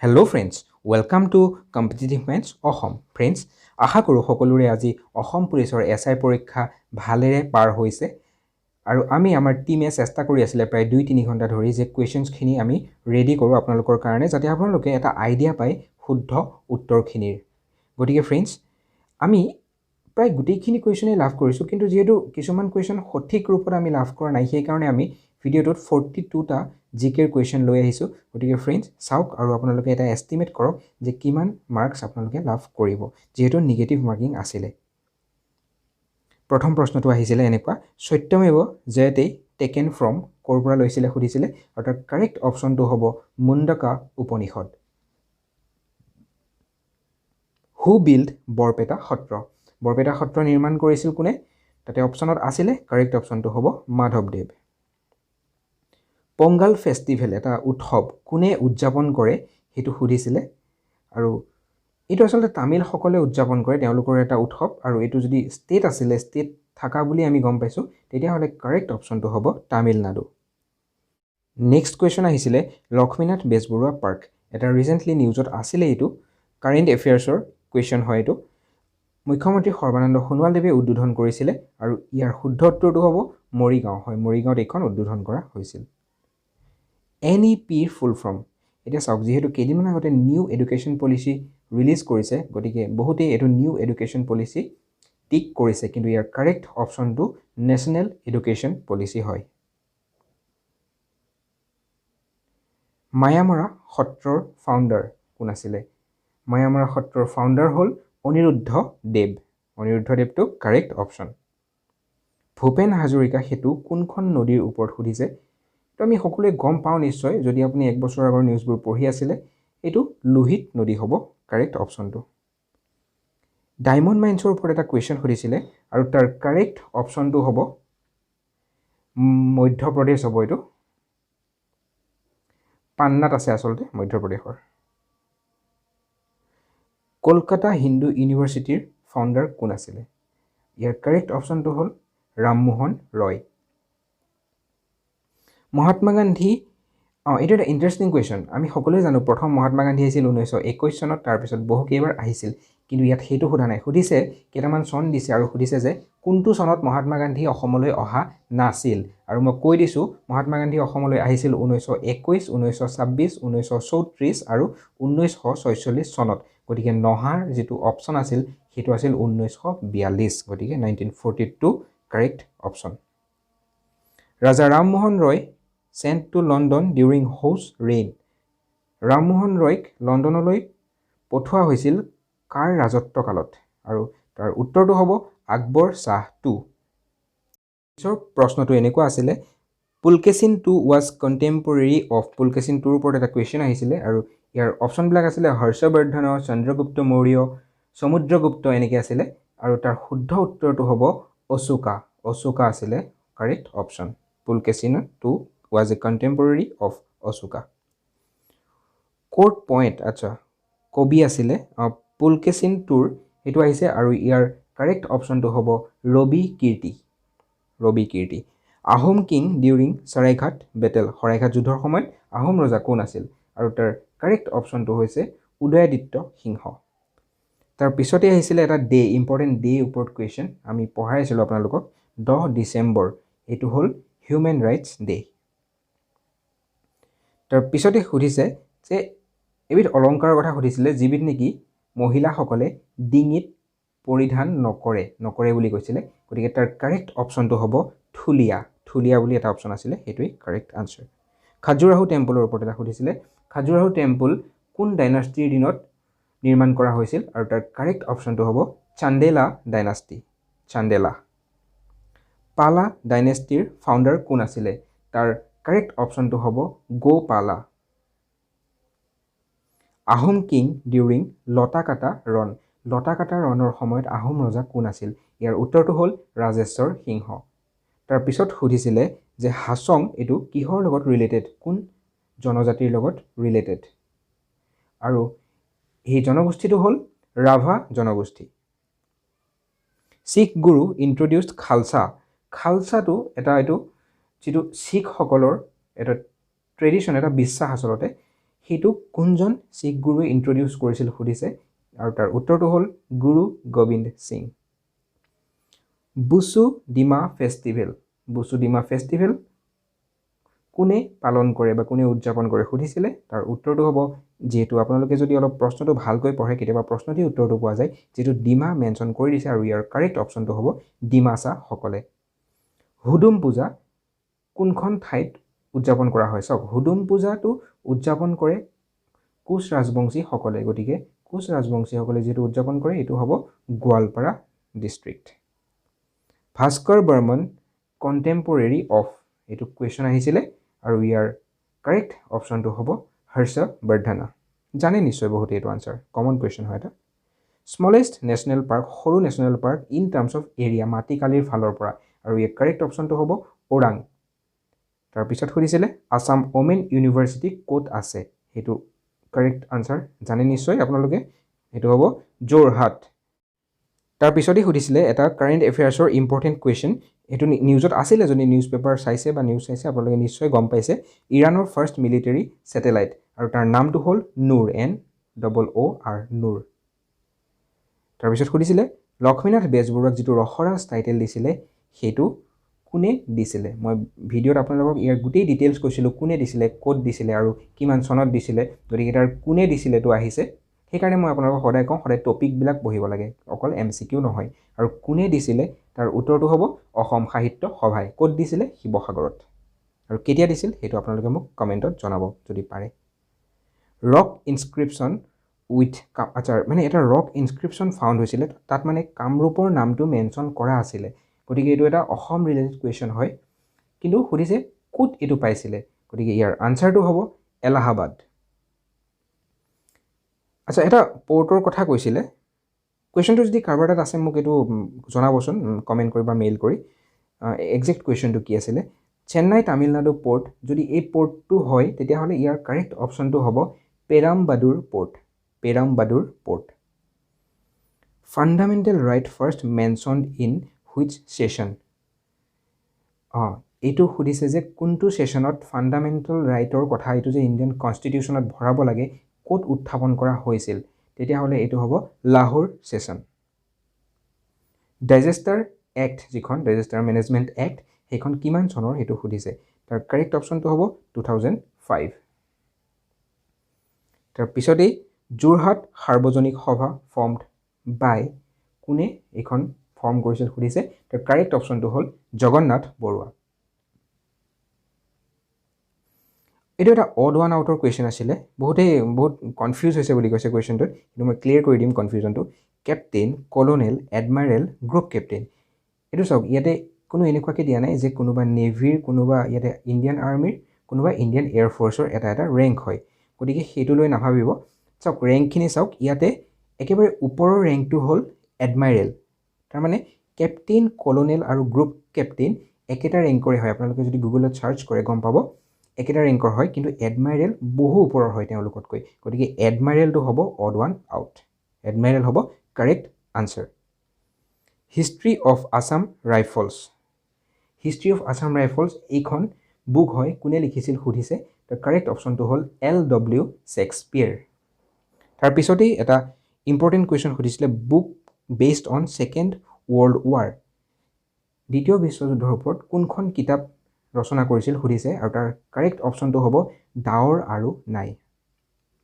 Hello friends, welcome to Competitive Minds Assam friends আশা কৰোঁ সকলোৰে আজি অসম পুলিচৰ এছআই পৰীক্ষা ভালেৰে পাৰ হৈছে আৰু আমি আমাৰ টিমে চেষ্টা কৰি আছিল প্ৰায় 2-3 ঘণ্টা ধৰি যে কোৱেশ্চনছখিনি আমি ৰেডি কৰোঁ আপোনালোকৰ কাৰণে যাতে আপোনালোকে এটা আইডিয়া পায় শুদ্ধ উত্তৰখিনিৰ গতিকে ফ্ৰেণ্ডছ আমি প্ৰায় গোটেইখিনি কোৱেশ্চনে লাভ কৰিছোঁ কিন্তু যেহেতু কিছুমান কোৱেশ্চন সঠিক ৰূপত আমি লাভ কৰা নাই সেই কাৰণে আমি ভিডিওটোত 42টা জিকেৰ কোৱেশ্চন লৈ আহিছোঁ গতিকে ফ্ৰেণ্ডছ চাওক আৰু আপোনালোকে এটা এষ্টিমেট কৰক যে কিমান মাৰ্কছ আপোনালোকে লাভ কৰিব যেহেতু নিগেটিভ মাৰ্কিং আছিলে প্ৰথম প্ৰশ্নটো আহিছিলে এনেকুৱা সত্যমেৱ জয়তে টেকেন ফ্ৰম ক'ৰ পৰা লৈছিলে সুধিছিলে আৰু তাৰ কাৰেক্ট অপশ্যনটো হ'ব মুণ্ডকা উপনিষদ হু বিল্ড বৰপেটা সত্ৰ নিৰ্মাণ কৰিছিল কোনে তাতে অপশ্যনত আছিলে কাৰেক্ট অপশ্যনটো হ'ব মাধৱদেৱ পংগাল ফেষ্টিভেল এটা উৎসৱ কোনে উদযাপন কৰে সেইটো সুধিছিলে আৰু এইটো আচলতে তামিলসকলে উদযাপন কৰে তেওঁলোকৰ এটা উৎসৱ আৰু এইটো যদি ষ্টেট আছিলে ষ্টেট থাকা বুলি আমি গম পাইছোঁ তেতিয়াহ'লে কাৰেক্ট অপশ্যনটো হ'ব তামিলনাডু নেক্সট কুৱেশ্যন আহিছিলে লক্ষ্মীনাথ বেজবৰুৱা পাৰ্ক এটা ৰিচেণ্টলি নিউজত আছিলে এইটো কাৰেণ্ট এফেয়াৰ্ছৰ কুৱেশ্যন হয় এইটো মুখ্যমন্ত্ৰী সৰ্বানন্দ সোণোৱালদেৱে উদ্বোধন কৰিছিলে আৰু ইয়াৰ শুদ্ধ উত্তৰটো হ'ব মৰিগাঁও হয় মৰিগাঁৱত এইখন উদ্বোধন কৰা হৈছিল NEPৰ ফুল ফৰ্ম এতিয়া চাওক যিহেতু কেইদিনমান আগতে নিউ এডুকেশ্যন পলিচি ৰিলিজ কৰিছে গতিকে বহুতেই এইটো নিউ এডুকেশ্যন পলিচি টিক কৰিছে কিন্তু ইয়াৰ কাৰেক্ট অপশ্যনটো নেশ্যনেল এডুকেশ্যন পলিচি হয় মায়ামৰা সত্ৰৰ ফাউণ্ডাৰ কোন আছিলে মায়ামৰা সত্ৰৰ ফাউণ্ডাৰ হ'ল অনিৰুদ্ধদেৱটো কাৰেক্ট অপশ্যন ভূপেন হাজৰিকা সেতু কোনখন নদীৰ ওপৰত সুধিছে তো আমি সকলোৱে গম পাওঁ নিশ্চয় যদি আপুনি এক বছৰ আগৰ নিউজবোৰ পঢ়ি আছিলে এইটো লোহিত নদী হ'ব কাৰেক্ট অপশ্যনটো ডায়মণ্ড মাইন্সৰ ওপৰত এটা কুৱেশ্যন সুধিছিলে আৰু তাৰ কাৰেক্ট অপশ্যনটো হ'ব মধ্যপ্ৰদেশ হ'ব এইটো পান্নাত আছে আচলতে মধ্যপ্ৰদেশৰ কলকাতা হিন্দু ইউনিভাৰ্চিটিৰ ফাউণ্ডাৰ কোন আছিলে ইয়াৰ কাৰেক্ট অপশ্যনটো হ'ল ৰামমোহন ৰয় মহাত্মা গান্ধী এইটো এটা ইণ্টাৰেষ্টিং কুৱেশ্যন আমি সকলোৱে জানো প্ৰথম মহাত্মা গান্ধী আহিছিল 1921 চনত তাৰপিছত বহুকেইবাৰ আহিছিল কিন্তু ইয়াত সেইটো সোধা নাই সুধিছে কেইটামান চন দিছে আৰু সুধিছে যে কোনটো চনত মহাত্মা গান্ধী অসমলৈ অহা নাছিল আৰু মই কৈ দিছোঁ মহাত্মা গান্ধী অসমলৈ আহিছিল 1921 1926 1934 আৰু 1946 চনত গতিকে নহাৰ যিটো অপশ্যন আছিল সেইটো আছিল 1942 গতিকে 1942 correct option Raja Rammohan Roy sent to London during whose reign Rammohan ৰয়ক লণ্ডনলৈ পঠোৱা হৈছিল কাৰ ৰাজত্বকালত আৰু তাৰ উত্তৰটো হ'ব আকবৰ শাহ 2 পিছৰ প্ৰশ্নটো এনেকুৱা আছিলে Pulakeshin II was contemporary of Pulakeshin IIৰ ওপৰত এটা কুৱেশ্যন আহিছিলে আৰু ইয়াৰ অপশ্যনবিলাক আছিলে হৰ্ষবৰ্ধন চন্দ্ৰগুপ্ত মৌৰ্য সমুদ্ৰগুপ্ত এনেকৈ আছিলে আৰু তাৰ শুদ্ধ উত্তৰটো হ'ব অশোকা আছিলে correct option Pulakeshin II was a contemporary of Ashoka. Court point আচ্ছা কবি আছিলে পুলকেশিন IIৰ এইটো আহিছে আৰু ইয়াৰ কাৰেক্ট অপশ্যনটো হ'ব Rabi Kirti Ahom king during Saraighat battle Saraighat যুদ্ধৰ সময়ত আহোম ৰজা কোন আছিল আৰু তাৰ কাৰেক্ট অপশ্যনটো হৈছে উদয়াদিত্য সিংহ তাৰ পিছতে আহিছিলে এটা ডে ইম্পৰ্টেণ্ট ডে ওপৰত কুৱেশ্যন আমি পঢ়াই আছিলোঁ আপোনালোকক 10 ডিচেম্বৰ এইটো হ'ল হিউমেন ৰাইটছ ডে তাৰ পিছতে সুধিছে যে এবিধ অলংকাৰৰ কথা সুধিছিলে যিবিধ নেকি মহিলাসকলে ডিঙিত পৰিধান নকৰে বুলি কৈছিলে গতিকে তাৰ কাৰেক্ট অপশ্যনটো হ'ব থুলীয়া বুলি এটা অপশ্যন আছিলে সেইটোৱেই কাৰেক্ট আনচাৰ খাজুৰাহো টেম্পলৰ ওপৰত এটা সুধিছিলে খাজুৰাহো টেম্পল কোন ডাইনাষ্টিৰ দিনত নিৰ্মাণ কৰা হৈছিল আৰু তাৰ কাৰেক্ট অপশ্যনটো হ'ব চান্দেলা ডাইনাষ্টি পালা ডাইনেষ্টিৰ ফাউণ্ডাৰ কোন আছিলে তাৰ কাৰেক্ট অপশ্যনটো হ'ব গোপালা আহোম কিং ডিউৰিং লতাকাটা ৰণৰ সময়ত আহোম ৰজা কোন আছিল ইয়াৰ উত্তৰটো হ'ল ৰাজেশ্বৰ সিংহ তাৰ পিছত সুধিছিলে যে হাছং এইটো কিহৰ লগত ৰিলেটেড কোন জনজাতিৰ লগত ৰিলেটেড আৰু এই জনগোষ্ঠীটো হ'ল ৰাভা জনগোষ্ঠী শিখ গুৰু ইন্ট্ৰডিউচড খালছাটো এইটো যিটো শিখসকলৰ এটা ট্ৰেডিশ্যন এটা বিশ্বাস আচলতে সেইটো কোনজন শিখ গুৰুৱে ইন্ট্ৰডিউস কৰিছিল সুধিছে আৰু তাৰ উত্তৰটো হ'ল গুৰু গোবিন্দ সিং বুসু ডিমা ফেষ্টিভেল কোনে পালন কৰে বা কোনে উদযাপন কৰে সুধিছিলে তাৰ উত্তৰটো হ'ব যেহেতু আপোনালোকে যদি অলপ প্ৰশ্নটো ভালকৈ পঢ়ে কেতিয়াবা প্ৰশ্নটি উত্তৰটো পোৱা যায় যেটো ডিমা মেনশন কৰি দিছে আৰু ইয়াৰ কাৰেক্ট অপচনটো হ'ব ডিমাসা সকলে হুদুম পূজা কোনখন ঠাইত উদযাপন কৰা হয় সক হুদুম পূজাটো উদযাপন কৰে কোচ ৰাজবংশী সকলে গতিকে কোচ ৰাজবংশী সকলে যেটো উদযাপন কৰে এটো হ'ব Goalpara district Bhaskar Barman contemporary of এটো কোৱেশ্চন আহিছিলে আৰু ইয়াৰ কাৰেক্ট অপচনটো হ'ব হৰ্ষ বৰ্ধন জানে নিশ্চয় বহুত এটো আনসাৰ কমন কোৱেশ্চন হয় এটা স্মলেষ্ট নেশনেল পাৰ্ক সৰু national park in terms of area মাটিকালিৰ ফালৰ পৰা আৰু ইয়াৰ কাৰেক্ট অপচনটো হ'ব ওৰাং তাৰ পিছত সুধিছিলে আসাম ওমেন ইউনিভাৰ্সিটি কোট আছে হেতু কাৰেক্ট আনসাৰ জানে নিশ্চয় আপোনালোকে হেতু হ'ব যোৰহাট তাৰ পিছতে সুধিছিলে এটা কাৰেন্ট এফেয়াৰ্সৰ ইম্পৰ্টেন্ট কোৱেশ্চন এটো নিউজত আছিল যদি নিউজ পেপাৰ চাইছে বা নিউজ চাইছে আপোনালোকে নিশ্চয় গম পাইছে ইৰানৰ ফাৰ্ষ্ট মিলিটাৰী স্যাটেলাইট আৰু তাৰ নামটো হ'ল নূৰ NOOR নূৰ তাৰ পিছত সুধিছিলে লক্ষ্মীনাথ বেজবৰুৱাক যেটো ৰখৰাজ টাইটেল দিছিলে হেতু কোনে দিছিলে মই ভিডিওত আপোনালোকক ইয়াৰ গোটেই ডিটেইলছ কৈছিলো কোনে দিছিলে কোড দিছিলে আৰু কিমান চনত দিছিলে গতিকে তাৰ কোনে দিছিলে তো আহিছে সেইকাৰণে মই আপোনালোকক সদায় কওঁ সদায় টপিক বিলাক পঢ়িব লাগে অকল MCQ নহয় আৰু কোনে দিছিলে তাৰ উত্তৰটো হ'ব অসম সাহিত্য সভাই কোড দিছিলে শিৱসাগৰত আৰু কেতিয়া দিছিল হেতু আপোনালোকে মোক কমেন্টত জনাব যদি পাৰে ৰক ইনস্ক্ৰিপশন উইথ আচাৰ মানে এটা ৰক ইনস্ক্ৰিপশন ফাউন্ড হৈছিলে তাত মানে কামৰূপৰ নামটো মেনশন কৰা আছিল গতিকে এটো এটা অসম ৰিলেটেড কোৱেশ্চন হয় কিন্তু সুধিছে কোট এটো পাইছিলে গতিকে ইয়াৰ আনসাৰটো হ'ব এলাহাবাদ আচ্ছা এটা পোৰ্টৰ কথা কৈছিলে কোৱেশ্চনটো যদি কাৰোবাৰ তাত আছে মোক এটো জনাবচোন কমেন্ট কৰি বা মেইল কৰি এক্সাক্ট কোৱেশ্চনটো কি আছিল চেন্নাই তামিলনাডু পোৰ্ট যদি এই পোৰ্টটো হয় তেতিয়া হলে ইয়াৰ কাৰেক্ট অপচনটো হ'ব Perambadur port fundamental right first mentioned in which session এটো সুধিছে যে কোনটো সেশনত ফান্ডামেন্টাল ৰাইটৰ কথা এটো যে ইন্ডিয়ান কনস্টিটিউশনত ভৰাব লাগে কোট উত্থাপন কৰা হৈছিল তেতিয়া হলে এটো হ'ব লাহোৰ সেশন ডিজাস্টাৰ এক্ট যিখন ডিজাস্টাৰ মেনেজমেন্ট এক্ট হেখন কিমান চনৰ হেতু সুধিছে তাৰ কাৰেক্ট অপচনটো হ'ব 2005 তাৰ পিছতে যোৰহাট সাৰ্বজনিক সভা ফৰ্মড বাই কোনে এখন ফৰ্ম কৰিছিল সুধিছে তাৰ কাৰেক্ট অপচনটো হ'ল জগন্নাথ বৰুৱা এটো এটা অড ওৱান আউটৰ কোৱেশ্চন আছিল বহুত কনফিউজ হৈছে বুলি কৈছে কোৱেশ্চনটো কিন্তু মই ক্লিয়াৰ কৰি দিম কনফিউজনটো captain colonel admiral group captain এটো চাওক ইয়াতে কোনো এনেকুৱাকে দিয়া নাই যে কোনোবা নেভিৰ কোনোবা ইয়াতে ইণ্ডিয়ান আৰ্মিৰ কোনোবা ইণ্ডিয়ান এয়াৰ ফোৰ্সৰ এটা ৰেংক হয় গতিকে হেতু লৈ নাভাবিব চাওক ৰেংকখিনি চাওক ইয়াতে একেবাৰে ওপৰৰ ৰেংকটো হ'ল এডমিৰেল তাৰ মানে ক্যাপ্টেইন কলোনেল আৰু গ্ৰুপ ক্যাপ্টেইন একেটা ৰেংকৰে হয় আপোনালোকে যদি গুগলত সাৰ্চ কৰে গম পাব একেটা ৰেংকৰ হয় কিন্তু এডমিৰেল বহু ওপৰৰ হয় তেওঁলোকতকৈ গতিকে এডমিৰেলটো হ'ব অড ওৱান আউট এডমিৰেল হ'ব correct answer history of Assam rifles এইখন বুক হয় কোনে লিখিছিল সুধিছে তাৰ কাৰেক্ট অপচনটো হ'ল LW শেক্সপিয়াৰ তাৰ পিছতে এটা ইম্পৰ্টেন্ট কোৱেশ্চন সুধিছিলে book based on second world war দ্বিতীয় বিশ্বযুদ্ধৰ ওপৰত কোনখন কিতাপ ৰচনা কৰিছিল সুধিছে আৰু তাৰ কাৰেক্ট অপচনটো হ'ব ডাৱৰ আৰু নাই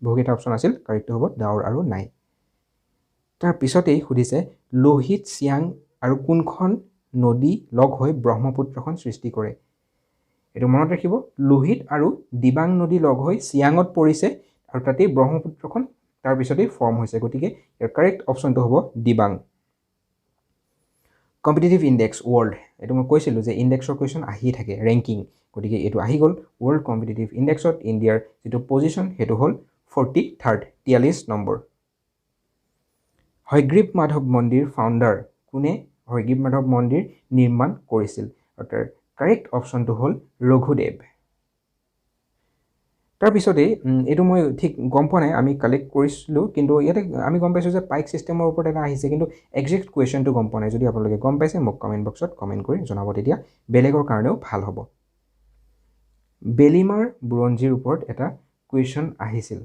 বহুকেইটা অপচন আছিল কাৰেক্টটো হ'ব ডাৱৰ আৰু নাই তাৰ পিছতেই সুধিছে লোহিত চিয়াং আৰু কোনখন নদী লগ হৈ ব্ৰহ্মপুত্ৰখন সৃষ্টি কৰে এটো মনত ৰাখিব লোহিত আৰু দিবাং নদী লগ হৈ চিয়াঙত পৰিছে আৰু তাতেই ব্ৰহ্মপুত্ৰখন তাৰ পিছতেই ফৰ্ম হৈছে গতিকে ইয়াৰ কাৰেক্ট অপচনটো হ'ব দিবাং কম্পিটিটিভ ইন্ডেক্স ওয়াৰ্ল্ড এটো মই কৈছিলো যে ইন্ডেক্সৰ কোৱেশ্চন আহি থাকে ৰেংকিং গতিকে এটো আহি গল ওয়াৰ্ল্ড কম্পিটিটিভ ইন্ডেক্সত ইণ্ডিয়াৰ যেটো পজিশন হেতু হ'ল 43 নম্বৰ হয়গ্ৰীব মাধৱ মন্দিৰ ফাউণ্ডাৰ কোনে হয়গ্ৰীব মাধৱ মন্দিৰ নিৰ্মাণ কৰিছিল আৰু তাৰ কাৰেক্ট অপচনটো হ'ল ৰঘুদেৱ তাৰ পিছতে এটো মই ঠিক গম পোৱা নাই আমি কালেক্ট কৰিছিলো কিন্তু ইয়াতে আমি গম পাইছো যে পাইক সিস্টেমৰ ওপৰত এটা আহিছে কিন্তু এক্সাক্ট কোৱেশ্চনটো গম পোৱা নাই যদি আপোনালোকে গম পাইছে মোক কমেন্ট বক্সত কমেন্ট কৰি জনাব তেতিয়া বেলেগৰ কাৰণেও ভাল হ'ব বেলিমাৰ বুৰঞ্জীৰ ওপৰত এটা কুৱেশ্যন আহিছিল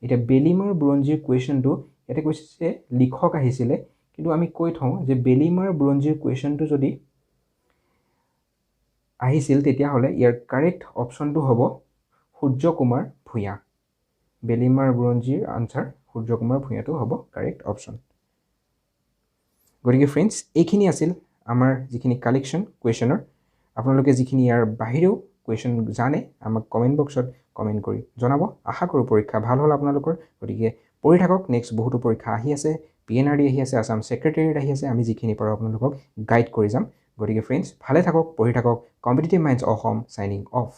এতিয়া বেলিমাৰ বুৰঞ্জীৰ কুৱেশ্যনটো ইয়াতে কৈছে লিখক আহিছিলে কিন্তু আমি কৈ থওঁ যে বেলিমাৰ বুৰঞ্জীৰ কুৱেশ্যনটো যদি আহিছিল তেতিয়াহ'লে ইয়াৰ কাৰেক্ট অপশ্যনটো হ'ব সূৰ্যকুমাৰ ভূঞা বেলিমাৰ বুৰঞ্জীৰ আনচাৰ সূৰ্যকুমাৰ ভূঞাটো হ'ব কাৰেক্ট অপশ্যন গতিকে ফ্ৰেণ্ডছ এইখিনি আছিল আমাৰ যিখিনি কালেকশ্যন কুৱেশ্যনৰ আপোনালোকে যিখিনি ইয়াৰ বাহিৰেও কুৱেশ্যন জানে আমাক কমেণ্ট বক্সত কমেণ্ট কৰি জনাব আশা কৰোঁ পৰীক্ষা ভাল হ'ল আপোনালোকৰ গতিকে পঢ়ি থাকক নেক্সট বহুতো পৰীক্ষা আহি আছে PNRD আহি আছে আছাম ছেক্ৰেটেৰিয়েট আহি আছে আমি যিখিনি পাৰোঁ আপোনালোকক গাইড কৰি যাম গতিকে ফ্ৰেণ্ডছ ভালে থাকক পঢ়ি থাকক competitive minds Assam signing of